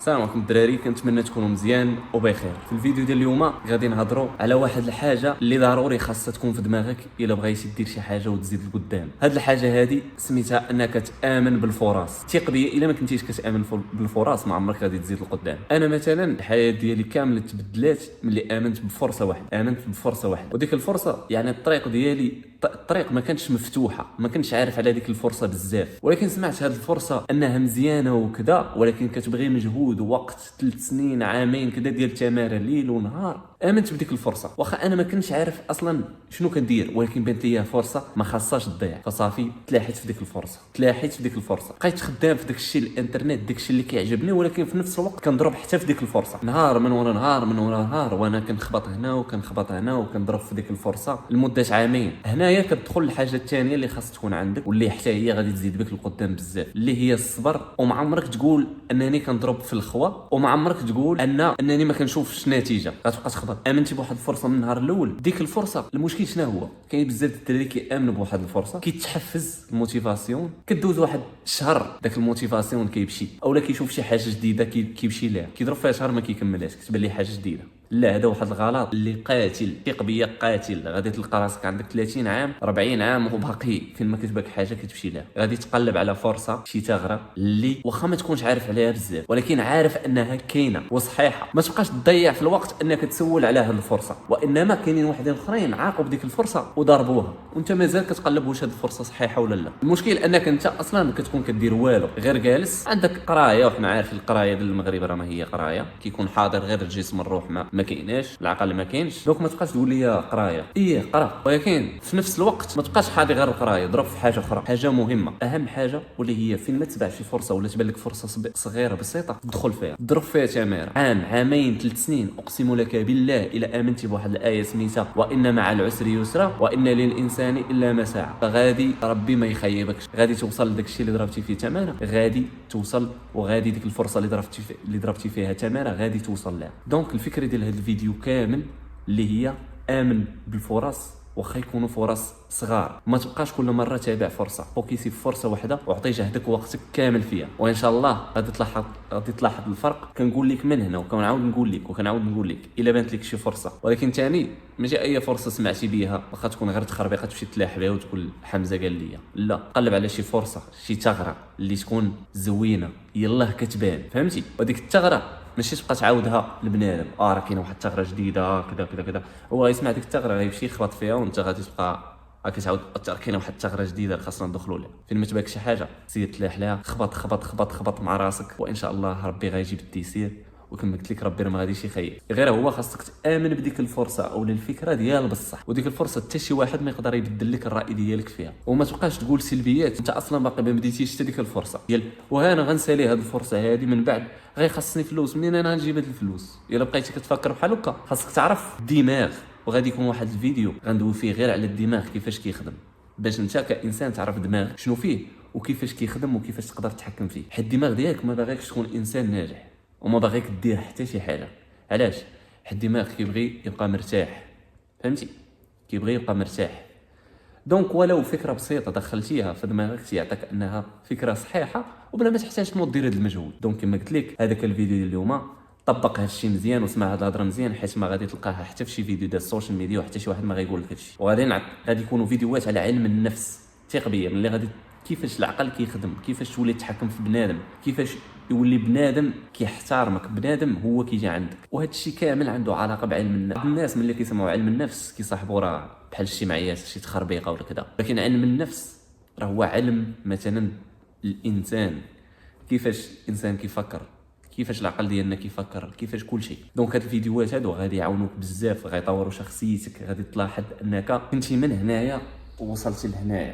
السلام عليكم الدراري، كنتمنى تكونوا مزيان وبخير. في الفيديو ديال اليوم غادي نهضروا على واحد الحاجه اللي ضروري خاصها تكون في دماغك الا بغيتي دير شي حاجه وتزيد لقدام. هاد الحاجه هادي سميتها انك تامن بالفرص. ثق بيا الا ما كنتيش كتامن بالفرص ما عمرك غادي تزيد لقدام. انا مثلا الحياه ديالي كامله تبدلات ملي امنت بفرصه واحده، وديك الفرصه يعني الطريق ديالي الطريق ما كانتش مفتوحه، ما كنتش عارف على ديك الفرصه بزاف، ولكن سمعت هاد الفرصه انها مزيانه وكذا، ولكن كتبغي مجهود ووقت 3 سنين عامين كذا ديال التمارين ليل ونهار. امنت بديك الفرصه واخا انا ما كنتش عارف اصلا شنو كندير، ولكن بانت ليا فرصه ما خاصهاش تضيع، فصافي تلاحيت في ديك الفرصه، بقيت خدام في داك الشيء الانترنت، داك الشيء اللي كيعجبني، ولكن في نفس الوقت كنضرب حتى في ديك الفرصه نهار من ورا نهار وانا كنخبط هنا وكنضرب في ديك الفرصه لمده عامين. هنايا كتدخل الحاجه الثانيه اللي خاص تكون عندك واللي حتى هي غادي تزيد بك لقدام بزاف، اللي هي الصبر. وما عمرك تقول انني كنضرب في الخوا، وما عمرك تقول انني ما كنشوفش نتيجه، غتبقى تخبط. امنتي بواحد الفرصه من النهار الاول، ديك الفرصه المشكل شنو هو؟ كاين بزاف الدراري كيامنوا بواحد الفرصه، كيتحفز الموتيفاسيون، كدوز واحد الشهر داك الموتيفاسيون كيمشي، اولا كيشوف شي حاجه جديده كيمشي ليها، كيضرب فيها شهر ما كيكملهاش، كتبان ليه حاجه جديده. لا، هذا واحد الغلط اللي قاتل، ثق بيا قاتل. غادي تلقى راسك عندك 30 عام 40 عام وباقي فين ما كتبك حاجه كتمشي لها. غادي تقلب على فرصه شي ثغره اللي واخا ما تكونش عارف عليها بزاف، ولكن عارف انها كاينه وصحيحه. ما تبقاش تضيع في الوقت انك تسول على هذه الفرصه، وانما كاينين واحدين اخرين عاقوا بديك الفرصه وضربوها وانت مازال كتقلب واش هذه الفرصه صحيحه ولا لا. المشكل انك انت اصلا كتكون كدير والو، غير جالس عندك قرايه، وحنا عارفين القرايه ديال المغرب راه ما هي قرايه، كيكون حاضر غير الجسم، الروح ما كايناش، العقل ما كاينش. دونك ما تبقاش تقول لي قرايه، قرا، ولكن في نفس الوقت ما تبقاش حاضر غير القرايه، ضرب في حاجه اخرى، حاجه مهمه، اهم حاجه، واللي هي فين ما تبع شي فرصه ولا تبان لك فرصه صغيره بسيطه، تدخل فيها، تضرب فيها تمار عام عامين 3 سنين. اقسم لك بالله الا امنتي بواحد الايه سميتها وان مع العسر يسرا وان للانسان الا ما سعى، فغادي ربي ما يخيبكش، غادي توصل لداك الشيء اللي ضربتي فيه تماره، غادي توصل، وغادي ديك الفرصه اللي ضربتي فيها تماره غادي توصل لها. دونك الفكره ديال هذا الفيديو كامل اللي هي امن بالفرص، واخا يكونوا فرص صغار. ما تبقاش كل مره تابع فرصه، فوكيسي في فرصه واحده وعطي جهدك ووقتك كامل فيها، وان شاء الله غادي تلاحظ الفرق. كنقول لك من هنا وكنعاود نقول لك الا بانت لك شي فرصه، ولكن ثاني ماشي اي فرصه سمعتي بها واخا تكون غير تخربيقه تمشي تلاح بها وتقول حمزه قال لي لا. قلب على شي فرصه، شي ثغره اللي تكون زوينه يلاه كتبان، فهمتي؟ وديك الثغره ماشي تبقى تعاودها لبنادم، راه كاينه واحد الثغره جديده كذا، هو غيسمع ديك الثغره غيمشي يخبط فيها، وانت غادي تبقى كتعاود كاينه واحد الثغره جديده خاصنا ندخلوا لها. فين ما تبانك شي حاجه زيد تلاح لها، خبط مع راسك، وان شاء الله ربي غيجيب التيسير. وكما قلت لك ربي راه ما غاديش يخيب، غير هو خاصك تامن بديك الفرصه او الفكره ديال بصح، وديك الفرصه حتى شي واحد ما يقدر يبدل لك الراي ديالك فيها. وما تبقاش تقول سلبيات، انت اصلا باقي ما بديتيش حتى ديك الفرصه ديال وانا غنسالي هذه الفرصه هذه، من بعد غيخصني فلوس، منين انا غنجيب هاد الفلوس؟ الا بقيتي كتفكر بحال هكا خاصك تعرف الدماغ. وغادي يكون واحد الفيديو غندوي فيه غير على الدماغ كيفاش كيخدم، باش انت كانسان تعرف دماغ شنو فيه وكيفاش كيخدم وكيفاش تقدر تتحكم فيه. حيت الدماغ ديالك ما باغيكش تكون انسان ناجح، وما باغيك دير حتى شي حاجه. علاش؟ حيت الدماغ كيبغي يبقى مرتاح، فهمتي؟ كيبغي يبقى مرتاح. دونك ولو فكره بسيطه دخلتيها في دماغك تيعطيك انها فكره صحيحه وبلا ما تحتاج تنوض دير هذا المجهود. دونك كما قلت لك هذاك الفيديو ديال اليوم طبق هذا الشيء مزيان وسمع هذه الهضره مزيان، حيت ما غادي تلقاها حتى في شي فيديو ديال السوشيال ميديا، وحتى شي واحد ما غيقول لك هذا الشيء. وغادي يكونوا فيديوهات على علم النفس، ثق بيا ملي غادي كيفاش العقل كيخدم، كيفاش تولي تتحكم في بنادم، كيفاش يولي بنادم كيحترمك، بنادم هو كيجي عندك. وهذا الشيء كامل عنده علاقه بعلم النفس. الناس ملي كيسمعوا علم النفس كيصاحبوا راه بحال الاجتماعيات شي تخربيقه ولا كذا، لكن علم النفس راه هو علم مثلا الانسان، كيفاش الانسان كيفكر، كيفاش العقل ديالنا كيفكر، كيفاش كل شيء. دونك هاد الفيديوهات هادو غادي يعاونوك بزاف، غيطوروا شخصيتك، غادي تلاحظ انك كنتي من هنايا ووصلتي لهنايا.